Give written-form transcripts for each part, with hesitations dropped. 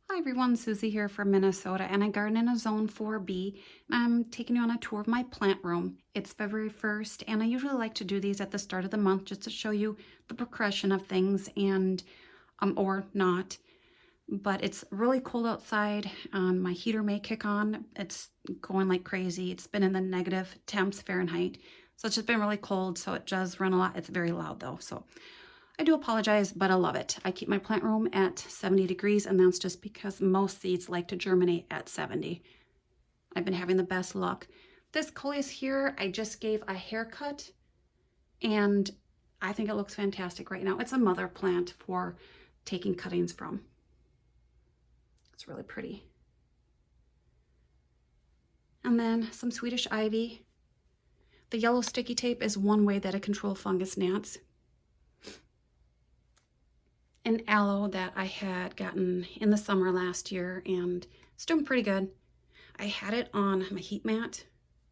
Hi everyone, Susie here from Minnesota, and I garden in a zone 4B. I'm taking you on a tour of my plant room. It's February 1st, and I usually like to do these at the start of the month just to show you the progression of things and or not. But it's really cold outside. My heater may kick on. It's going like crazy. It's been in the negative temps Fahrenheit, so it's just been really cold, so it does run a lot. It's very loud though, so I do apologize, but I love it. I keep my plant room at 70 degrees, and that's just because most seeds like to germinate at 70. I've been having the best luck. This coleus here, I just gave a haircut, and I think it looks fantastic right now. It's a mother plant for taking cuttings from. It's really pretty. And then some Swedish ivy. The yellow sticky tape is one way that I control fungus gnats. An aloe that I had gotten in the summer last year, and it's doing pretty good. I had it on my heat mat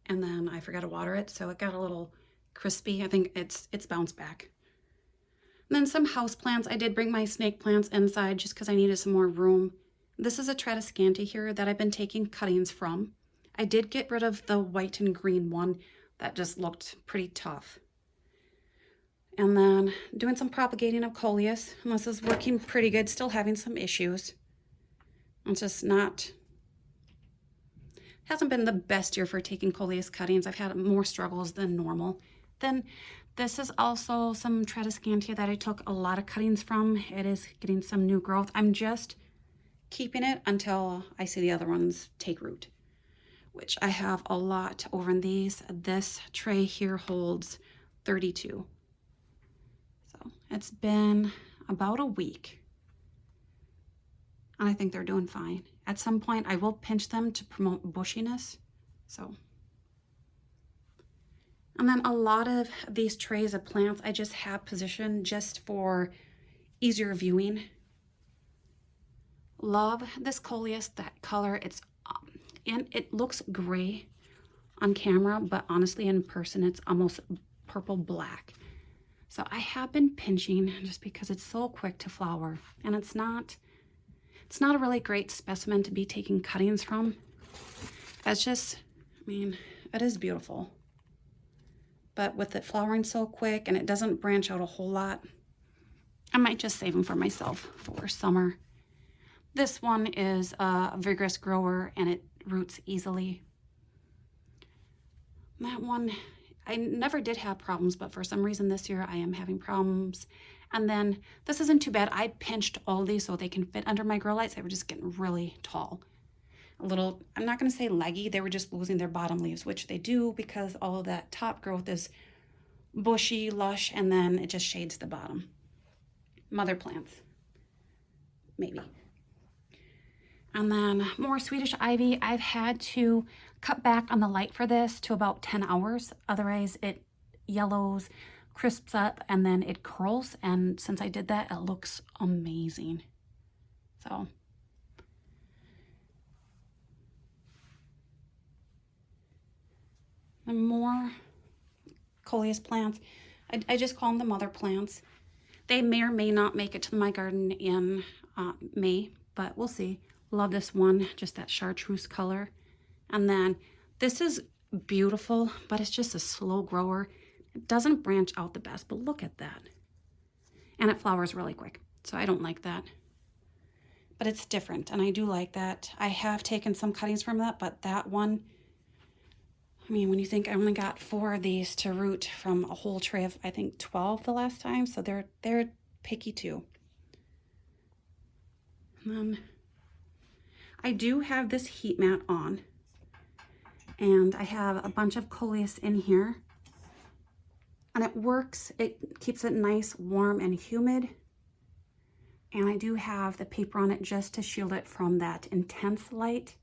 and then I forgot to water it, so it got a little crispy. I think it's bounced back. And then some house plants. I did bring my snake plants inside just because I needed some more room. This is a Tradescantia here that I've been taking cuttings from. I did get rid of the white and green one that just looked pretty tough. And then doing some propagating of coleus, and this is working pretty good, still having some issues. It's just hasn't been the best year for taking coleus cuttings. I've had more struggles than normal. Then this is also some Tradescantia that I took a lot of cuttings from. It is getting some new growth. I'm just keeping it until I see the other ones take root, which I have a lot over in these. This tray here holds 32. It's been about a week, and I think they're doing fine. At some point, I will pinch them to promote bushiness. And then a lot of these trays of plants I just have positioned just for easier viewing. Love this coleus, that color. And it looks gray on camera, but honestly in person it's almost purple black. So I have been pinching just because it's so quick to flower, and it's not a really great specimen to be taking cuttings from. It's just, I mean, it is beautiful, but with it flowering so quick and it doesn't branch out a whole lot, I might just save them for myself for summer. This one is a vigorous grower and it roots easily. That one, I never did have problems, but for some reason this year I am having problems. And then this isn't too bad. I pinched all these so they can fit under my grow lights. They were just getting really tall. A little, I'm not going to say leggy, they were just losing their bottom leaves, which they do because all of that top growth is bushy, lush, and then it just shades the bottom. Mother plants, maybe. And then more Swedish ivy. I've had to cut back on the light for this to about 10 hours. Otherwise it yellows, crisps up, and then it curls. And since I did that, it looks amazing. So. And more coleus plants. I just call them the mother plants. They may or may not make it to my garden in May, but we'll see. Love this one, just that chartreuse color. And then this is beautiful, but it's just a slow grower. It doesn't branch out the best, but look at that. And it flowers really quick, so I don't like that. But it's different, and I do like that. I have taken some cuttings from that, but that one, I mean, when you think I only got 4 of these to root from a whole tray of, I think, 12 the last time, so they're picky too. And then I do have this heat mat on, and I have a bunch of coleus in here, and it works. It keeps it nice, warm, and humid. And I do have the paper on it just to shield it from that intense light,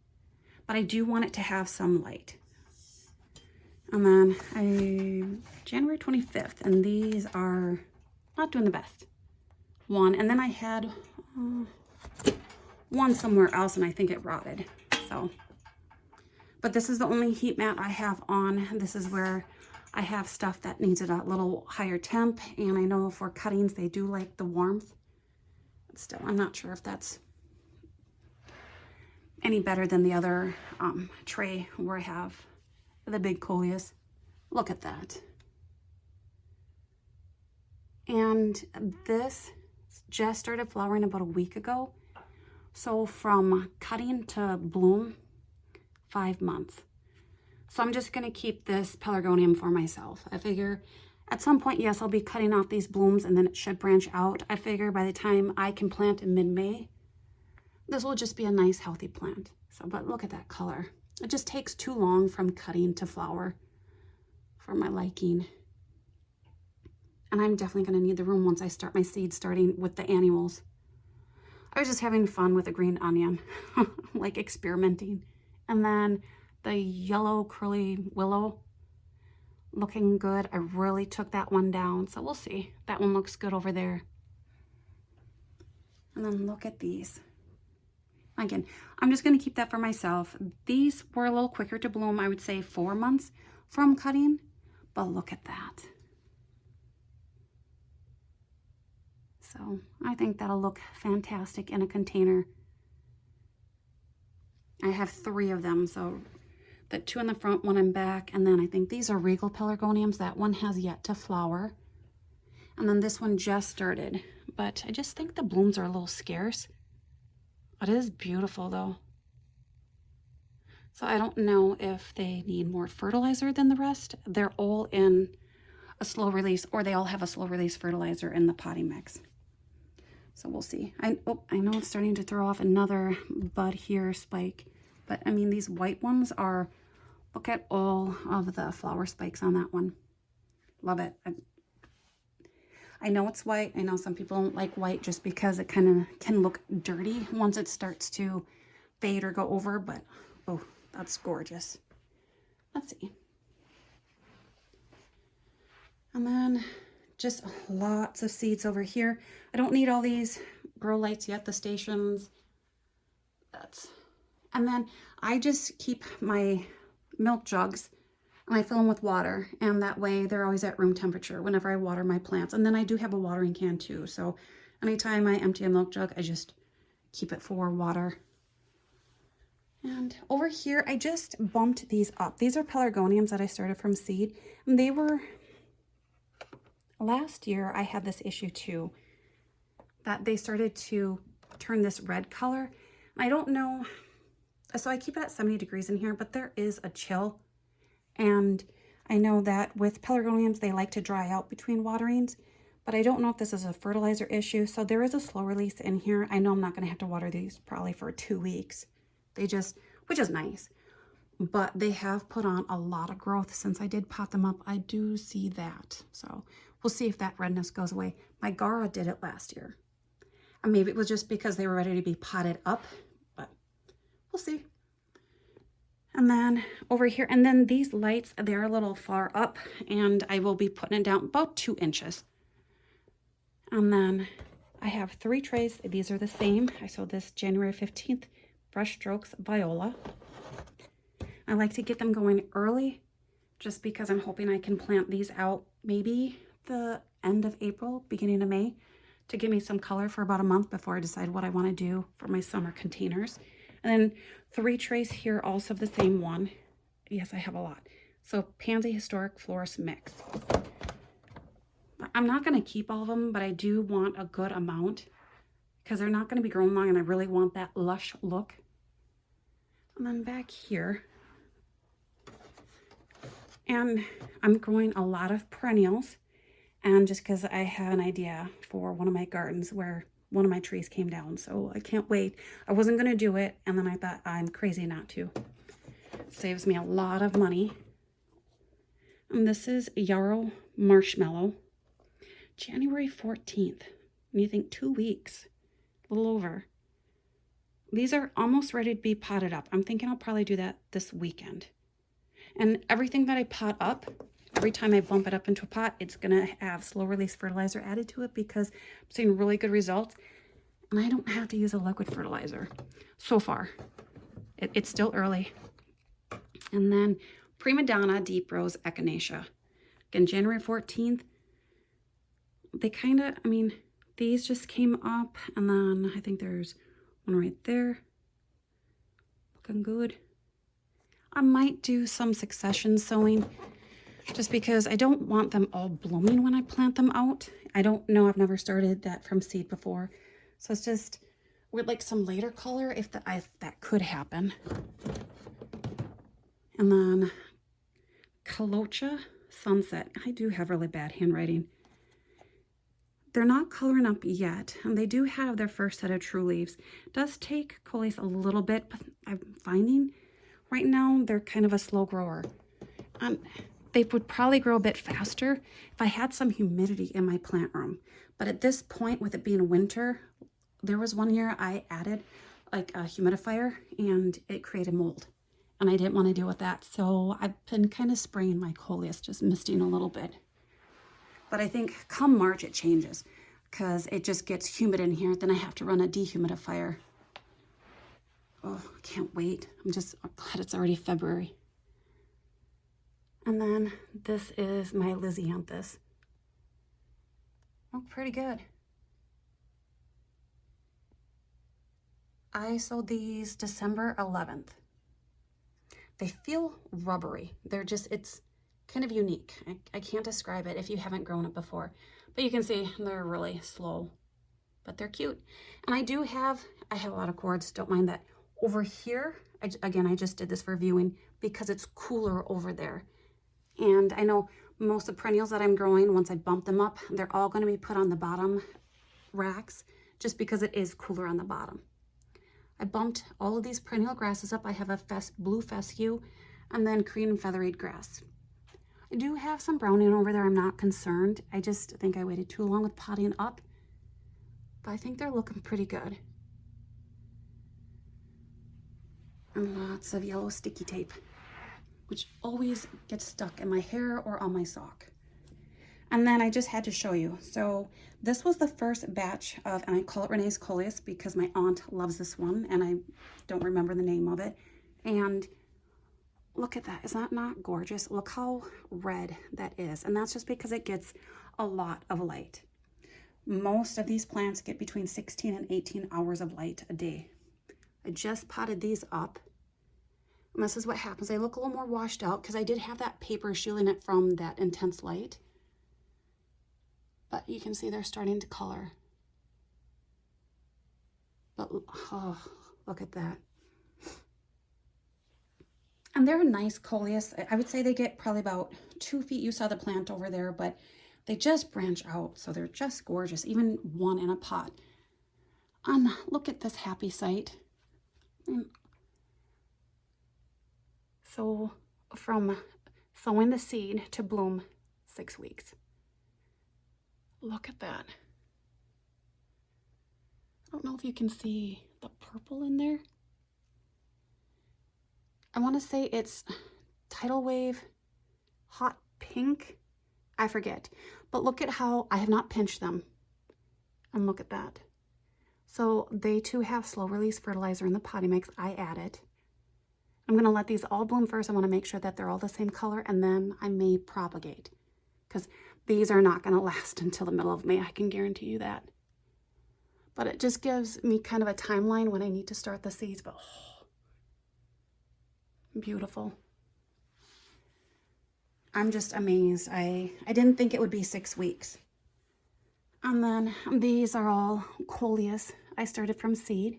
but I do want it to have some light. And then January 25th, and these are not doing the best. One, and then I had one somewhere else, and I think it rotted. So, but this is the only heat mat I have on. This is where I have stuff that needs it a little higher temp, and I know for cuttings they do like the warmth. But still, I'm not sure if that's any better than the other tray where I have the big coleus. Look at that. And this just started flowering about a week ago. So from cutting to bloom, 5 months. So I'm just going to keep this pelargonium for myself. I figure at some point, yes, I'll be cutting off these blooms and then it should branch out. I figure by the time I can plant in mid-May, this will just be a nice healthy plant. So, but look at that color. It just takes too long from cutting to flower for my liking. And I'm definitely going to need the room once I start my seed starting with the annuals. I was just having fun with a green onion, like experimenting. And then the yellow curly willow, looking good. I really took that one down, so we'll see. That one looks good over there. And then look at these. Again, I'm just going to keep that for myself. These were a little quicker to bloom, I would say 4 months from cutting, but look at that. So I think that'll look fantastic in a container. I have 3 of them, so the 2 in the front, 1 in back, and then I think these are regal pelargoniums. That one has yet to flower. And then this one just started, but I just think the blooms are a little scarce. It is beautiful though. So I don't know if they need more fertilizer than the rest. They're all in a slow release, or they all have a slow release fertilizer in the potting mix. So we'll see. I know it's starting to throw off another bud here, spike. But I mean, these white ones are, look at all of the flower spikes on that one. Love it. I know it's white. I know some people don't like white just because it kind of can look dirty once it starts to fade or go over, but oh, that's gorgeous. Let's see. And then just lots of seeds over here. I don't need all these grow lights yet, the stations. And then I just keep my milk jugs and I fill them with water, and that way they're always at room temperature whenever I water my plants. And then I do have a watering can too, so anytime I empty a milk jug, I just keep it for water. And over here, I just bumped these up. These are pelargoniums that I started from seed, and they were, last year I had this issue too, that they started to turn this red color. I don't know, so I keep it at 70 degrees in here, but there is a chill. And I know that with pelargoniums, they like to dry out between waterings, but I don't know if this is a fertilizer issue. So there is a slow release in here. I know I'm not going to have to water these probably for 2 weeks. They just, which is nice, but they have put on a lot of growth since I did pot them up. I do see that. So we'll see if that redness goes away. My Gara did it last year. And maybe it was just because they were ready to be potted up, but we'll see. And then over here, and then these lights, they're a little far up, and I will be putting it down about 2 inches. And then I have 3 trays. These are the same. I sewed this January 15th, Brush Strokes Viola. I like to get them going early just because I'm hoping I can plant these out maybe the end of April, beginning of May, to give me some color for about a month before I decide what I want to do for my summer containers. And then 3 trays here, also of the same one. Yes, I have a lot. So Pansy Historic Florist Mix. I'm not going to keep all of them, but I do want a good amount because they're not going to be growing long, and I really want that lush look. And then back here, and I'm growing a lot of perennials, and just because I have an idea for one of my gardens where one of my trees came down, so I can't wait. I wasn't going to do it, and then I thought I'm crazy not to. Saves me a lot of money. And this is Yarrow Marshmallow, January 14th. And you think 2 weeks, a little over. These are almost ready to be potted up. I'm thinking I'll probably do that this weekend. And everything that I pot up, every time I bump it up into a pot, it's going to have slow release fertilizer added to it because I'm seeing really good results. And I don't have to use a liquid fertilizer so far. It's still early. And then Prima Donna Deep Rose Echinacea. Again, January 14th. They kind of, I mean, these just came up. And then I think there's one right there. looking good. I might do some succession sowing just because I don't want them all blooming when I plant them out. I don't know, I've never started that from seed before. So it's just, with like some later color if that could happen. And then Colocha Sunset. I do have really bad handwriting. They're not coloring up yet, and they do have their first set of true leaves. It does take coleus a little bit, but I'm finding right now they're kind of a slow grower. They would probably grow a bit faster if I had some humidity in my plant room. But at this point, with it being winter, there was one year I added like a humidifier and it created mold. And I didn't want to deal with that. So I've been kind of spraying my coleus, just misting a little bit. But I think come March it changes because it just gets humid in here. Then I have to run a dehumidifier. Oh, I can't wait. I'm glad it's already February. And then this is my Lysianthus. Oh, pretty good. I sowed these December 11th. They feel rubbery. it's kind of unique. I can't describe it if you haven't grown it before. But you can see they're really slow, but they're cute. And I have a lot of cords, don't mind that. Over here, I just did this for viewing because it's cooler over there. And I know most of the perennials that I'm growing, once I bump them up, they're all going to be put on the bottom racks just because it is cooler on the bottom. I bumped all of these perennial grasses up. I have a blue fescue and then green feathered grass. I do have some browning over there. I'm not concerned. I just think I waited too long with potting up, but I think they're looking pretty good. And lots of yellow sticky tape, which always gets stuck in my hair or on my sock. And then I just had to show you. So this was the first batch of, and I call it Renee's coleus because my aunt loves this one and I don't remember the name of it. And look at that. Is that not gorgeous? Look how red that is. And that's just because it gets a lot of light. Most of these plants get between 16 and 18 hours of light a day. I just potted these up. And this is what happens. They look a little more washed out because I did have that paper shielding it from that intense light. But you can see they're starting to color. But oh, look at that. And they're a nice coleus. I would say they get probably about 2 feet. You saw the plant over there, but they just branch out. So they're just gorgeous, even one in a pot. And look at this happy sight. So from sowing the seed to bloom, 6 weeks. Look at that. I don't know if you can see the purple in there. I want to say it's tidal wave hot pink. I forget. But look at how I have not pinched them. And look at that. So they too have slow release fertilizer in the potting mix. I add it. I'm going to let these all bloom first. I want to make sure that they're all the same color, and then I may propagate because these are not going to last until the middle of May. I can guarantee you that. But it just gives me kind of a timeline when I need to start the seeds. But oh, beautiful. I'm just amazed. I didn't think it would be 6 weeks. And then these are all coleus. I started from seed.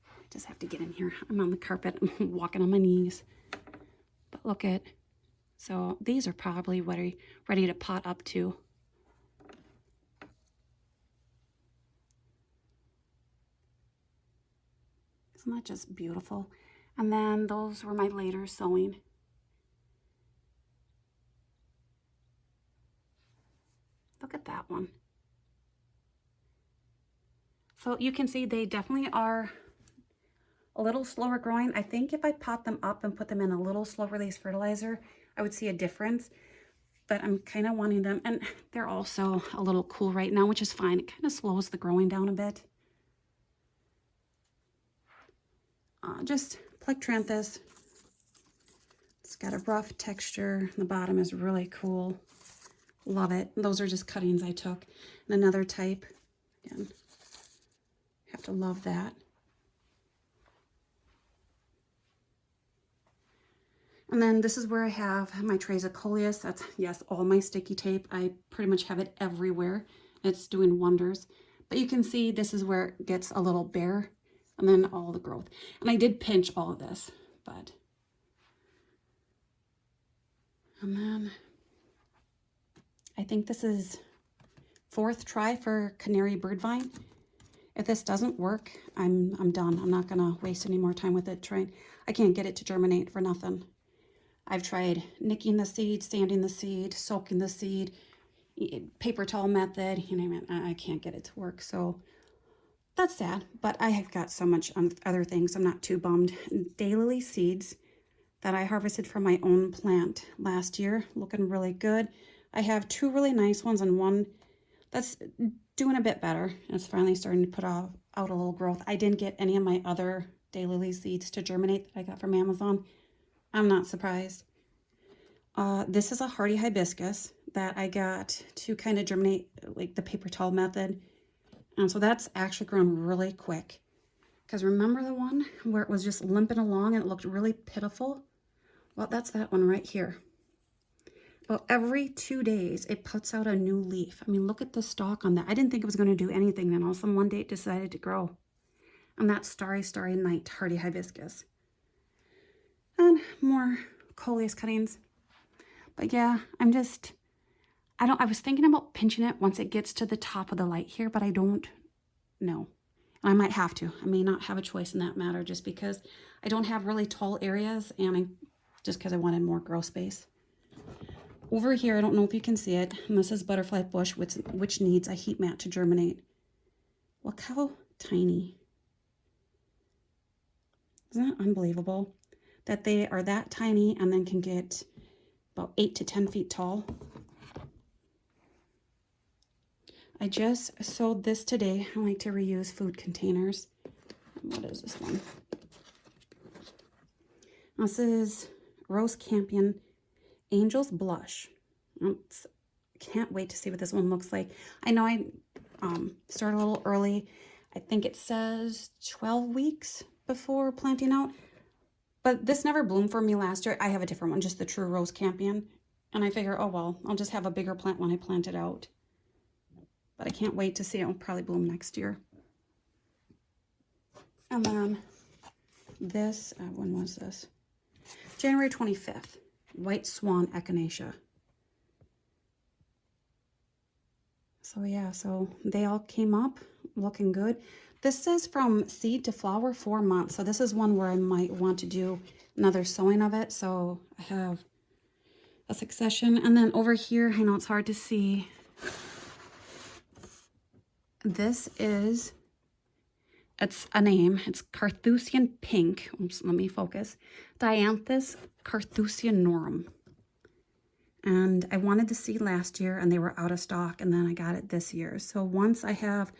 I just have to get in here. I'm on the carpet. I'm walking on my knees. But look at, so these are probably ready to pot up too. Isn't that just beautiful? And then those were my later sowing. Look at that one. So you can see they definitely are a little slower growing. I think if I pot them up and put them in a little slow release fertilizer, I would see a difference. But I'm kind of wanting them, and they're also a little cool right now, which is fine. It kind of slows the growing down a bit. Just Plectranthus. It's got a rough texture. The bottom is really cool. Love it. Those are just cuttings I took. And another type. Again, have to love that. And then this is where I have my trays of coleus. That's, yes, all my sticky tape. I pretty much have it everywhere. It's doing wonders. But you can see this is where it gets a little bare, and then all the growth. And I did pinch all of this, but. And then I think this is 4th try for canary bird vine. If this doesn't work, I'm done. I'm not gonna waste any more time with it trying. I can't get it to germinate for nothing. I've tried nicking the seed, sanding the seed, soaking the seed, paper towel method, you name it. I can't get it to work. So that's sad, but I have got so much other things. I'm not too bummed. Daylily seeds that I harvested from my own plant last year, looking really good. I have 2 really nice ones and one that's doing a bit better. It's finally starting to put out a little growth. I didn't get any of my other daylily seeds to germinate that I got from Amazon. I'm not surprised. This is a hardy hibiscus that I got to kind of germinate like the paper towel method. And so that's actually grown really quick. Because remember the one where it was just limping along and it looked really pitiful? Well, that's that one right here. Well, every 2 days, it puts out a new leaf. I mean, look at the stalk on that. I didn't think it was going to do anything. Then all of a sudden, one day it decided to grow. And that's Starry Night hardy hibiscus. And more coleus cuttings. But yeah, I was thinking about pinching it once it gets to the top of the light here, but I don't know. I might have to. I may not have a choice in that matter just because I don't have really tall areas and just because I wanted more grow space. Over here, I don't know if you can see it, and this is butterfly bush, which needs a heat mat to germinate. Look how tiny. Isn't that unbelievable? That they are that tiny and then can get about 8 to 10 feet tall. I just sowed this today. I like to reuse food containers. What is this one? This is Rose Campion Angel's Blush. Can't wait to see what this one looks like. I know I started a little early. I think it says 12 weeks before planting out. But this never bloomed for me last year. I have a different one, just the true Rose Campion. And I figure, oh well, I'll just have a bigger plant when I plant it out. But I can't wait to see it. It'll probably bloom next year. And then this, when was this? January 25th, White Swan Echinacea. So yeah, so they all came up looking good. This says from seed to flower 4 months. So this is one where I might want to do another sowing of it. So I have a succession. And then over here, I know it's hard to see. This is, it's a name. It's Carthusian Pink. Oops, let me focus. Dianthus Carthusianorum. And I wanted the seed last year and they were out of stock, and then I got it this year. So once I have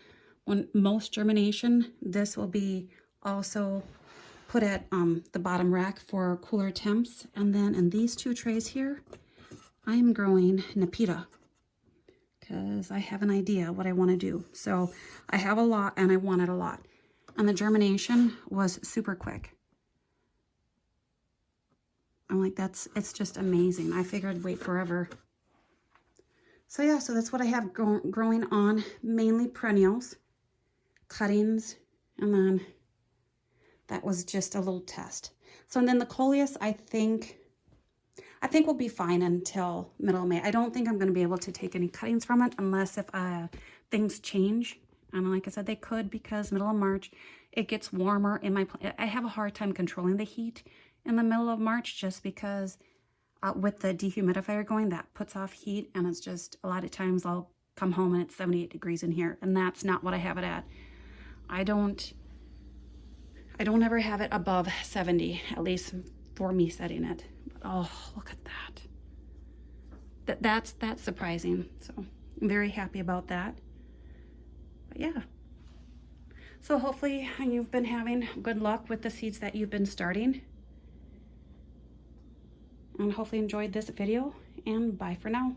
most germination, this will be also put at the bottom rack for cooler temps. And then in these 2 trays here, I am growing Nepeta because I have an idea what I want to do. So I have a lot and I wanted a lot. And the germination was super quick. I'm like, it's just amazing. I figured I'd wait forever. So yeah, so that's what I have growing on, mainly perennials, cuttings, and then that was just a little test. So and then the coleus, I think we'll be fine until middle of May. I don't think I'm going to be able to take any cuttings from it unless if things change. And like I said, they could, because middle of March, it gets warmer in my plant. I have a hard time controlling the heat in the middle of March just because with the dehumidifier going, that puts off heat, and it's just a lot of times I'll come home and it's 78 degrees in here, and that's not what I have it at. I don't ever have it above 70, at least for me setting it. But, oh, look at that. That's surprising. So I'm very happy about that. But yeah. So hopefully you've been having good luck with the seeds that you've been starting. And hopefully enjoyed this video, and bye for now.